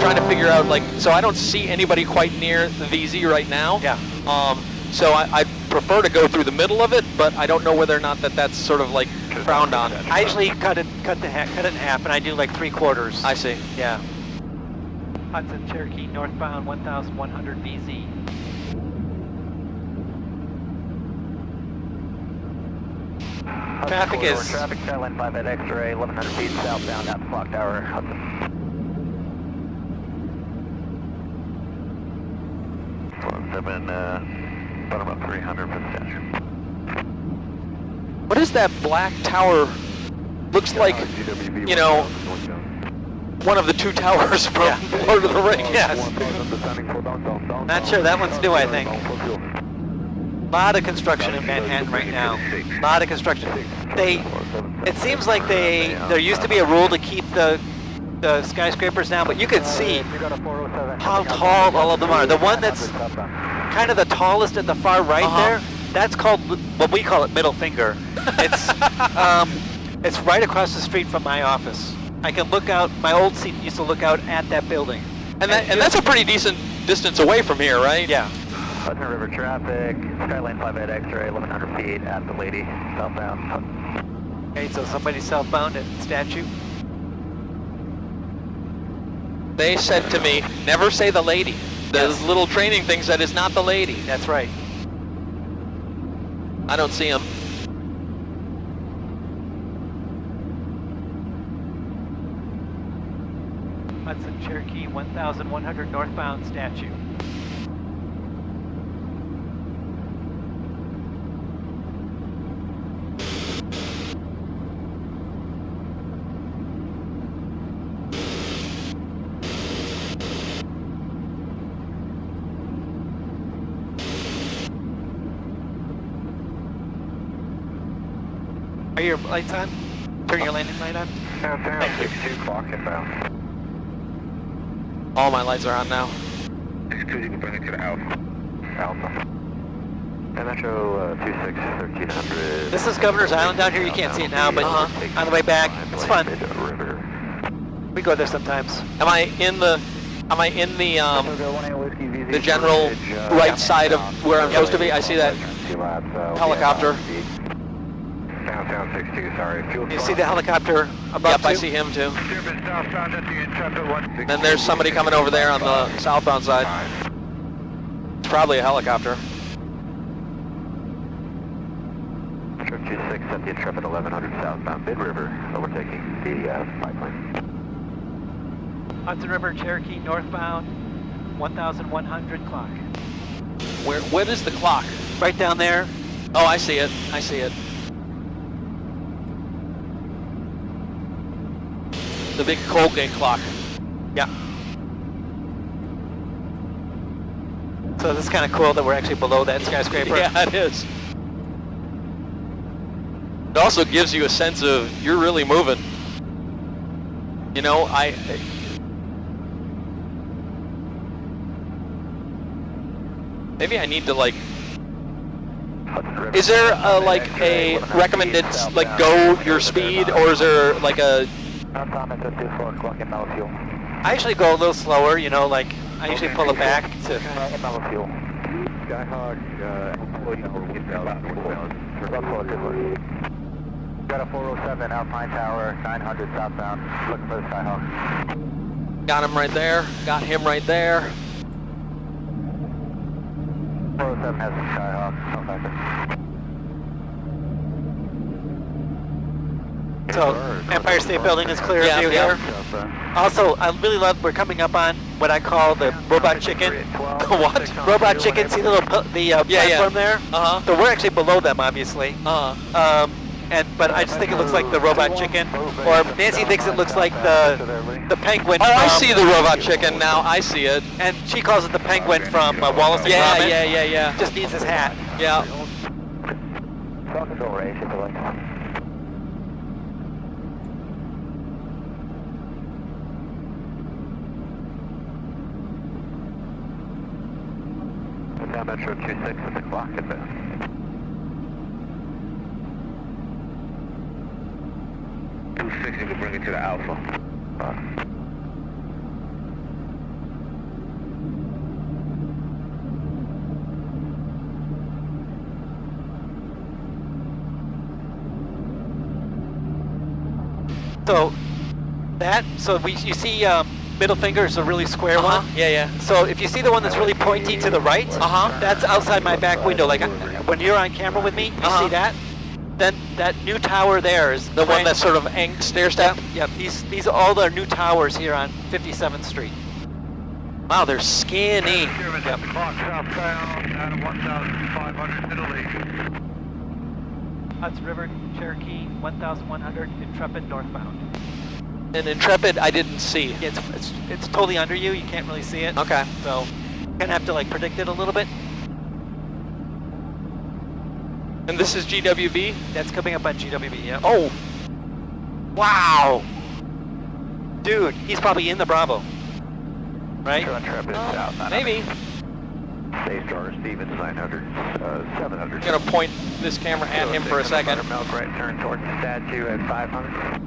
trying to figure out, like, so I don't see anybody quite near the VZ right now. Yeah. So I'd prefer to go through the middle of it, but I don't know whether or not that's sort of like frowned on. I usually cut it in half, and I do like 3/4. I see. Yeah. Hudson Cherokee northbound 1100 VZ. Traffic is... Traffic, Skyline 5 at X-ray, 1100 feet southbound at the clock tower, Hudson. Bottom up 300 for the statue. What is that black tower? Looks like, you know, one of the two towers from Lord of the Rings. Yes. Not sure, that one's new, I think. A lot of construction in Manhattan right now. A lot of construction. It seems like there used to be a rule to keep the skyscrapers down, but you can see how tall all of them are. The one that's kind of the tallest at the far right there, that's called, what we call it, middle finger. It's right across the street from my office. I can look out, my old seat used to look out at that building. And that's a pretty decent distance away from here, right? Yeah. Hudson River traffic, Skyline 5 at X-ray, 1100 feet at the Lady, southbound. Okay, so somebody's southbound at Statue. They said to me, never say the lady. Those little training thing said it's not the lady. That's right. I don't see him. Hudson Cherokee 1100 northbound Statue. Are your lights on? Turn your landing light on? Downtown, 62 clock inbound. All my lights are on now. 62, you can bring it to the Alpha. Alpha. And Metro 26, 1300. This is Governor's Island down here. You can't see it now, but on the way back, it's fun. We go there sometimes. Am I in the general right side of where I'm supposed to be? I see that helicopter. Downtown 62, sorry. You see the helicopter above Yep, I see him too. Then there's somebody coming over there on the southbound side. It's probably a helicopter. Metro 26 at the Intrepid 1100 southbound Mid River, overtaking the biplane. Hudson River Cherokee northbound 1100 clock. What is the clock? Right down there. Oh, I see it. I see it. The big Colgate clock. Yeah. So this is kind of cool that we're actually below that skyscraper. Yeah, it is. It also gives you a sense of you're really moving. You know, maybe I need to like. Is there like a recommended like go your speed, or is there like a? I usually go a little slower, you know, like I usually pull it back to. Skyhawk, got a 407 Alpine Tower, 900 southbound, looking for the Skyhawk. Got him right there. Got him right there. 407 has a Skyhawk, no factor. So, Empire State Building is clear of view here. Also, I really love, we're coming up on what I call the robot chicken. What? Robot chicken, see the little platform there? Uh-huh. So we're actually below them, obviously. Uh-huh. But I just think it looks like the robot chicken. Or Nancy thinks it looks like the penguin. Oh, I see the robot chicken now. I see it. And she calls it the penguin from Wallace and Gromit. Yeah. Just needs his hat. Yeah. Control Ray, should be like. Down Metro 26 at the clock at best. You can bring it to the Alpha. So you see middle finger is a really square one. Yeah, yeah. So if you see the one that's really pointy to the right, that's outside my back window. Like when you're on camera with me, you see that? Then that new tower there is The one that's sort of stair step? Yep. These are all the new towers here on 57th Street. Wow, they're skinny. Yep. Clock southbound out of 1,500 Italy. Hudson River, Cherokee, 1,100, Intrepid northbound. And Intrepid, I didn't see. Yeah, it's totally under you. You can't really see it. Okay. So, gonna have to like predict it a little bit. And this is GWB? That's coming up on GWB. Yeah. Oh. Wow. Dude, he's probably in the Bravo. Right? Intrepid south. Maybe. Daystar, Stevens, 900, 700. I'm gonna point this camera at him for a second. Buttermilk, right turn towards the statue at 500.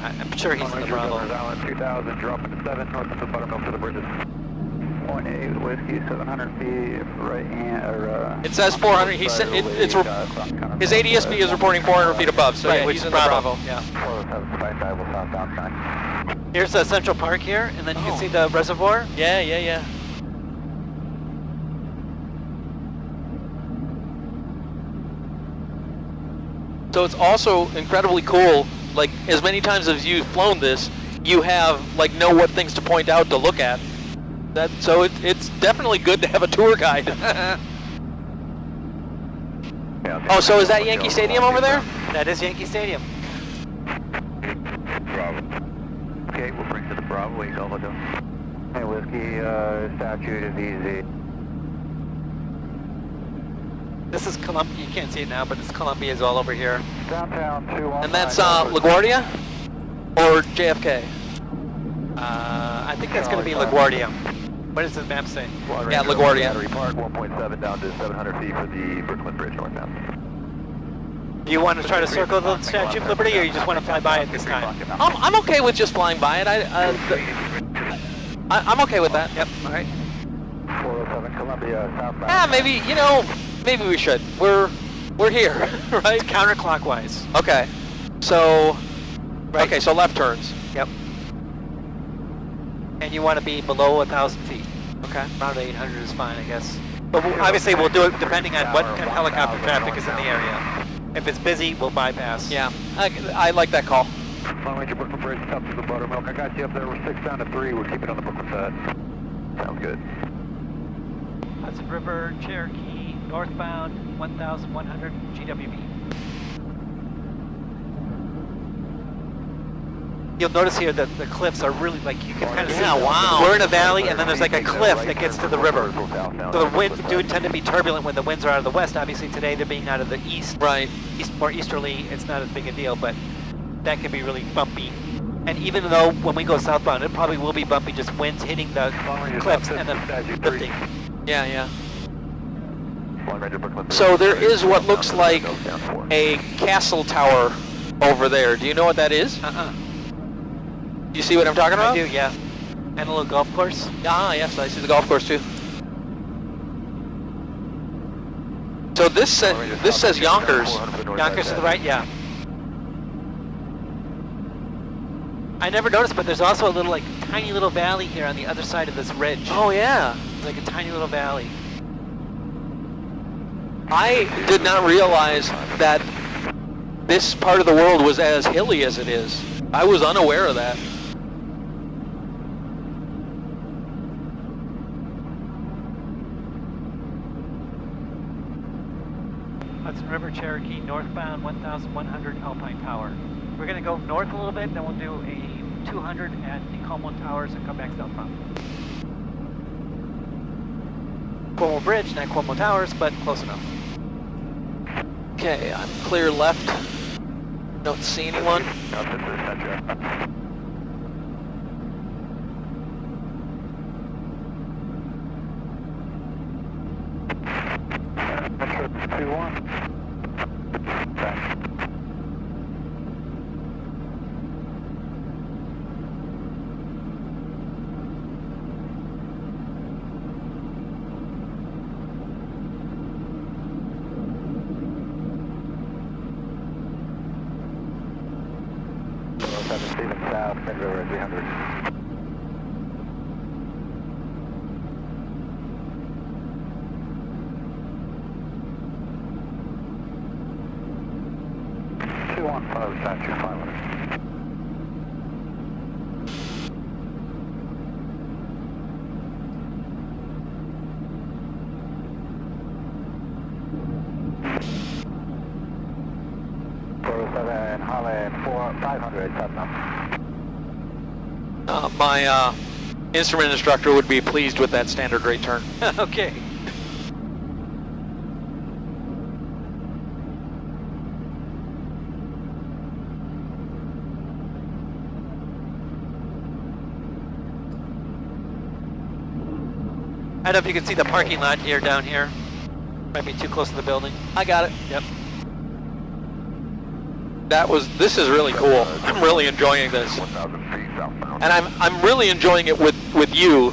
I'm sure he's in the Bravo. Island 2000, dropping to 7, north of the Buttermilk to the bridges. 0.8 whiskey, 700 feet, right hand, or... It says 400, he said, his ADSB is reporting 400 feet above, so yeah, which he's is in the Bravo. Yeah. 407, will southbound sign. Here's Central Park here, and then you can see the reservoir. Yeah, yeah, yeah. So it's also incredibly cool, like as many times as you've flown this, you have like know what things to point out to look at. So it's definitely good to have a tour guide. Oh, so is that Yankee Stadium over there? That is Yankee Stadium. Bravo. Okay, we'll bring to the Bravo, wait, Alpha. Hey, whiskey, statute is easy. This is Columbia. You can't see it now, but it's Columbia's all over here. Downtown 219. And that's LaGuardia or JFK? I think that's going to be LaGuardia. What does the map say? Yeah, LaGuardia. Battery Park, 1.7 down to 700 feet for the Brooklyn Bridge northbound. Do you want to try to circle the Statue of Liberty, or you just want to fly by it this time? I'm okay with just flying by it. I'm okay with that. Yep. All right. 407 Columbia southbound. Yeah, maybe maybe we should. We're here, right? It's counterclockwise. Okay. So. Right. Okay, so left turns. Yep. And you want to be below 1,000 feet. Okay. Around 800 is fine, I guess. But obviously we'll do it depending on what kind of helicopter traffic is in the area. If it's busy, we'll bypass. Yeah, I like that call. Long Range Brooklyn Bridge up to the Buttermilk. I got you up there. We're 6 down to 3. We'll keep it on the Brooklyn side. Sounds good. Hudson River, Cherokee, northbound, 1,100 GWB. You'll notice here that the cliffs are really, like, you can kind of see. Yeah, wow. We're in a valley, and then there's like a cliff that gets to the river. So the winds do tend to be turbulent when the winds are out of the west. Obviously today they're being out of the east. Right. More easterly, it's not as big a deal, but that can be really bumpy. And even though when we go southbound, it probably will be bumpy, just winds hitting the cliffs and then lifting. Yeah, yeah. So there is what looks like a castle tower over there. Do you know what that is? Do you see what I'm talking about? I do, yeah. And a little golf course. Ah, yes, I see the golf course too. So this says Yonkers. Yonkers to the right, yeah. I never noticed, but there's also a little, like, tiny little valley here on the other side of this ridge. Oh yeah. It's like a tiny little valley. I did not realize that this part of the world was as hilly as it is. I was unaware of that. Hudson River, Cherokee, northbound, 1,100 Alpine Tower. We're going to go north a little bit, then we'll do a 200 at the Como Towers and come back southbound. Como Bridge, not Como Towers, but close enough. Okay, I'm clear left. Don't see anyone. south, mid-river 300. Statue 500. Holly 500, My instrument instructor would be pleased with that standard rate turn. Okay. I don't know if you can see the parking lot here, down here. Might be too close to the building. I got it. Yep. This is really cool. I'm really enjoying this. And I'm really enjoying it with you,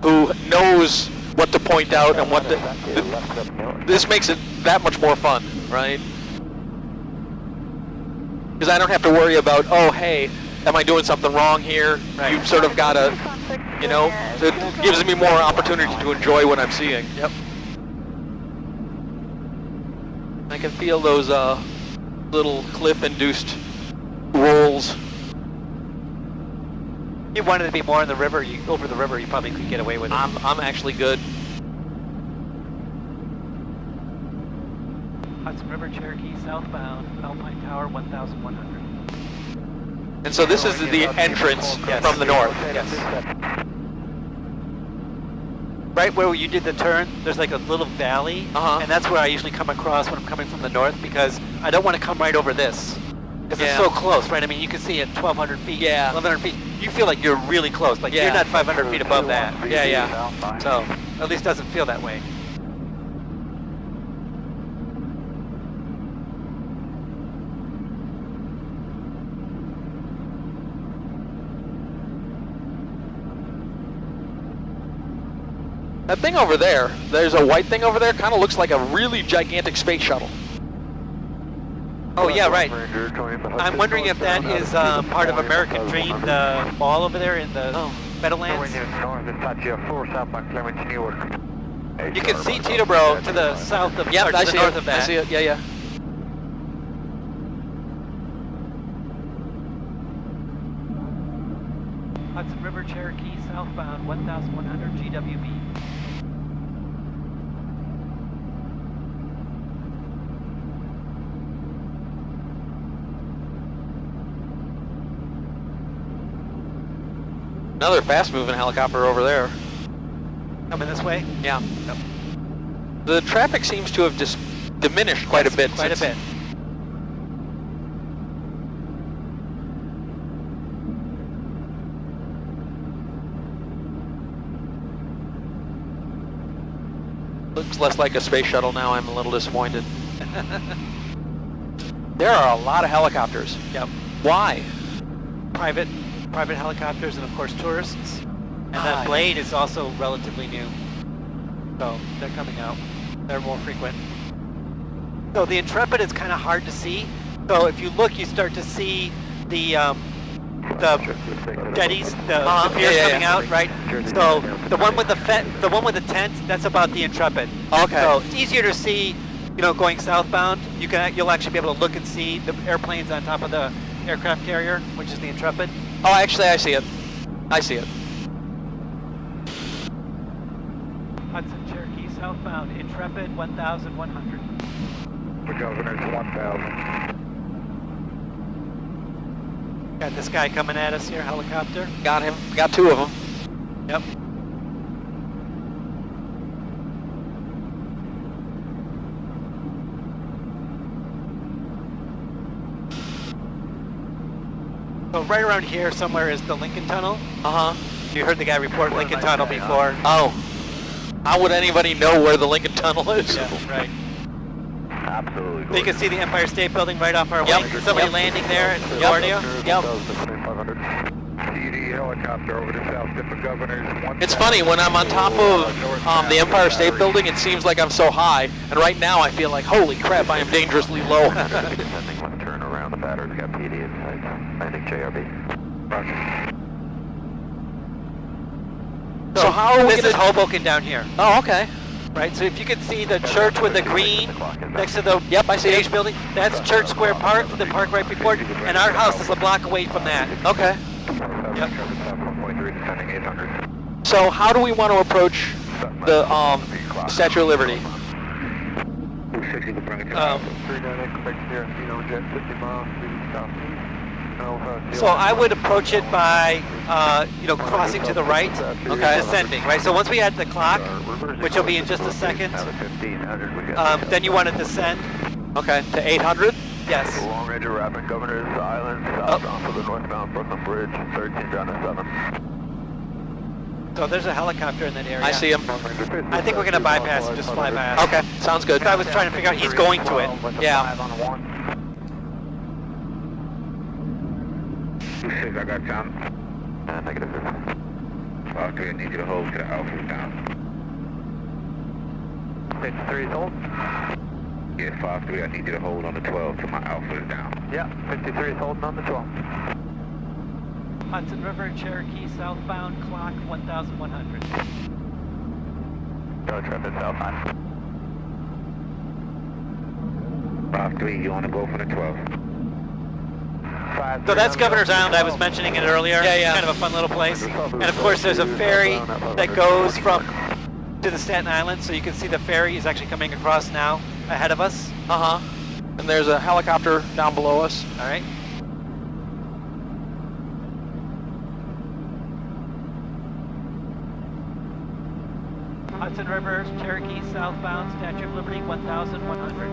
who knows what to point out and what this makes it that much more fun, right? Because I don't have to worry about, oh, hey, am I doing something wrong here? Right. You've sort of got to, you know, it gives me more opportunity to enjoy what I'm seeing. Yep. I can feel those little cliff-induced rolls. If you wanted to be more in the river, over the river, you probably could get away with it. I'm actually good. Hudson River, Cherokee, southbound, Alpine Tower, 1,100. And so this is the entrance from the north. Yes. Right where you did the turn, there's like a little valley, and that's where I usually come across when I'm coming from the north, because I don't want to come right over this. Because it's so close, right? I mean, you can see at 1,200 feet, 1,100 feet, you feel like you're really close. Like you're not 500 feet above that. Yeah. So, at least doesn't feel that way. That thing over there, there's a white thing over there, kind of looks like a really gigantic space shuttle. Oh yeah, right. I'm wondering if that is part of American Dream, the mall over there in the Meadowlands. You can see Teterboro to the south of, or to the north of that. I see it, yeah. Hudson River, Cherokee, southbound, 1,100 GWB. Another fast-moving helicopter over there. Coming this way? Yeah. Yep. The traffic seems to have diminished quite a bit. Quite a bit. Looks less like a space shuttle now. I'm a little disappointed. There are a lot of helicopters. Yep. Why? Private helicopters and of course tourists. And that Blade is also relatively new. So they're coming out. They're more frequent. So the Intrepid is kind of hard to see. So if you look, you start to see the jetties, the piers coming out, right? So the one with the tent, that's about the Intrepid. Okay. So it's easier to see, you know, going southbound. You'll actually be able to look and see the airplanes on top of the aircraft carrier, which is the Intrepid. Oh, actually, I see it. I see it. Hudson, Cherokee, southbound, Intrepid, 1,100. The Governor's 1,000. Got this guy coming at us here, helicopter. Got him. Got two of them. Yep. So right around here somewhere is the Lincoln Tunnel. You heard the guy report Lincoln Tunnel before. Oh. How would anybody know where the Lincoln Tunnel is? Yeah, right. Absolutely. So you can see the Empire State Building right off our wing. Somebody landing there in LaGuardia. TD helicopter over the south tip of Governor's. It's funny, when I'm on top of the Empire State Building, it seems like I'm so high. And right now I feel like, holy crap, I am dangerously low. Descending left turn around, the battery's got PD inside. I think JRB. So how are we This is gonna... Hoboken down here, Oh, okay. right? So if you can see the church with the green next to the Yep, I see Page it. building, that's Church Square Park, the park right before it, and our house is a block away from that. Okay. Yep. So how do we want to approach the Statue of Liberty? So I would approach it by, crossing to the right, Okay. descending, right? So once we add the clock, which will be in just a second, then you want to descend. Okay, to 800? Yes. Long Range of Rapid Governor's Island, southbound for the northbound Brooklyn Bridge, 13 down to 7. So there's a helicopter in that area. I see him. I think we're going to bypass and just fly past. Okay, sounds good. I was trying to figure out, he's going to it. Yeah. 26, I got John. Negative. 5-3, I need you to hold to the Alpha down. 53 is hold? Yeah, 5-3, I need you to hold on the 12 till my Alpha is down. Yeah, 53 is holding on the 12. Hudson River, Cherokee, southbound, clock 1,100. Go traffic southbound. 5-3, you want to go for the 12? So that's Governor's Island, I was mentioning it earlier. Yeah, yeah. Kind of a fun little place. And of course there's a ferry that goes from to the Staten Island, so you can see the ferry is actually coming across now ahead of us. Uh-huh. And there's a helicopter down below us. All right. Hudson River, Cherokee, southbound, Statue of Liberty, 1,100.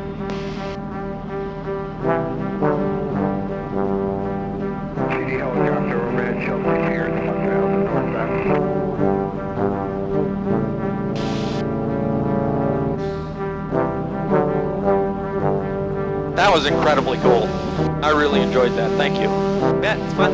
GD helicopter overhead, shelter here, 1,000 northbound. That was incredibly cool. I really enjoyed that. Thank you. Yeah, it's fun.